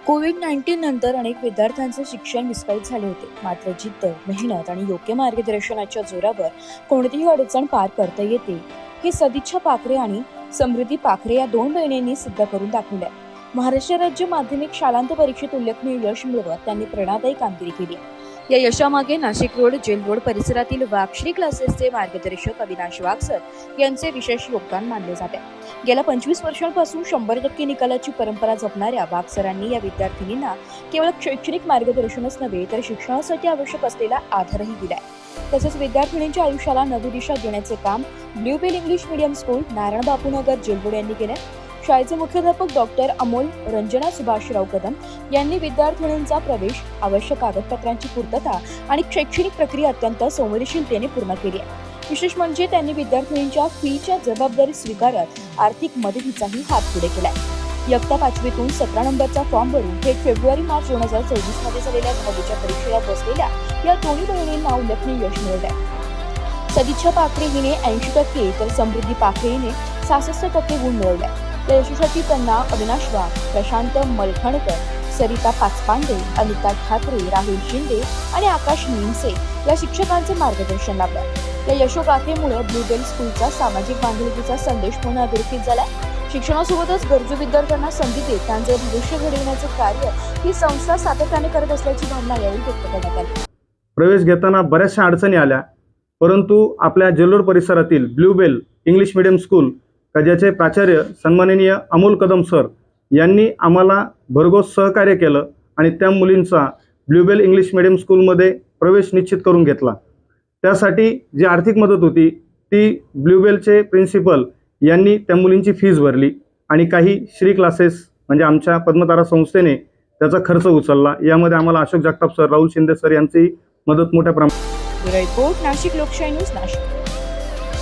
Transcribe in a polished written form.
कोविड-19 नंतर अनेक विद्यार्थ्यांचे शिक्षण विस्कळीत झाले होते. मात्र जिद्द, मेहनत आणि योग्य मार्गदर्शनाच्या जोरावर कोणतीही अडचण पार करता येते, हे सदिच्छा पाखरे आणि समृद्धी पाखरे या दोन बहिणींनी सिद्ध करून दाखवले. महाराष्ट्र राज्य माध्यमिक शालांत परीक्षेत उल्लेखनीय यश मिळवत त्यांनी प्रेरणादायी कामगिरी केली. या यशामागे नाशिक रोड, जेल रोड परिसरातील वागश्री क्लासेसचे मार्गदर्शक अविनाश वागसर यांचे विशेष योगदान मानले जाते. गेल्या 25 वर्षांपासून 100% निकालाची परंपरा जपणाऱ्या वागसरांनी या विद्यार्थिनींना केवळ शैक्षणिक मार्गदर्शनच नव्हे तर शिक्षणासाठी आवश्यक असलेला आधारही दिलाय. तसेच विद्यार्थिनींच्या आयुष्याला नवी दिशा देण्याचे काम Bluebell English medium school, Narayan Bapunagar, Jail Road यांनी केले. शाळेचे मुख्याध्यापक डॉक्टर अमोल रंजना सुभाषराव कदम यांनी विद्यार्थिनींचा प्रवेश, आवश्यक कागदपत्रांची पूर्तता आणि शैक्षणिक प्रक्रिया अत्यंत संवेदनशीलतेने पूर्ण केली आहे. विशेष म्हणजे त्यांनी विद्यार्थिनींच्या फीच्या जबाबदारी स्वीकारत आर्थिक मदतीचाही हात पुढे केलाय. इयत्ता 5वीतून 17 नंबरचा फॉर्म भरून थेट फेब्रुवारी-मार्च 2024 मध्ये झालेल्या 10वीच्या परीक्षेला बसलेल्या या दोन्ही बहिणींना उल्लेखनीय यश मिळाले. सदिच्छा पाखरे हिने 80% तर समृद्धी पाखरे हिने 66% गुण मिळवले. या यशासाठी त्यांना अविनाश वाघ, प्रशांत मलखणकर, सरिता पाचपांडे, अनिता ठाकरे, राहुल शिंदे आणि आकाश निमसे या शिक्षकांचे मार्गदर्शन लाभले. या यशोगाथेमुळे ब्ल्यूबेल स्कूलचा सामाजिक बांधिलकीचा संदेश पुन्हा अधोरेखित झाला. शिक्षणासोबतच गरजू विद्यार्थ्यांना संधी देत त्यांचे भविष्य घडविण्याचे कार्य ही संस्था सातत्याने करत असल्याची भावना यावेळी व्यक्त करण्यात आली. प्रवेश घेताना बऱ्याचशा अडचणी आल्या, परंतु आपल्या जेलरोड परिसरातील ब्ल्यूबेल इंग्लिश मीडियम स्कूल ज्याचे प्राचार्य सन्माननीय अमोल कदम सर यांनी आम्हाला भरघोस सहकार्य केलं आणि त्या मुलींचा ब्ल्यूबेल इंग्लिश मीडियम स्कूलमध्ये प्रवेश निश्चित करून घेतला. त्यासाठी जी आर्थिक मदत होती ती ब्ल्यूबेलचे प्रिन्सिपल यांनी त्या मुलींची फीस भरली आणि काही श्री क्लासेस म्हणजे आमच्या पद्मतारा संस्थेने त्याचा खर्च उचलला. यामध्ये आम्हाला अशोक जगताप सर, राहुल शिंदे सर यांची मदत मोठ्या प्रमाणात. रिपोर्ट नाशिक लोकशाही न्यूज, नाशिक.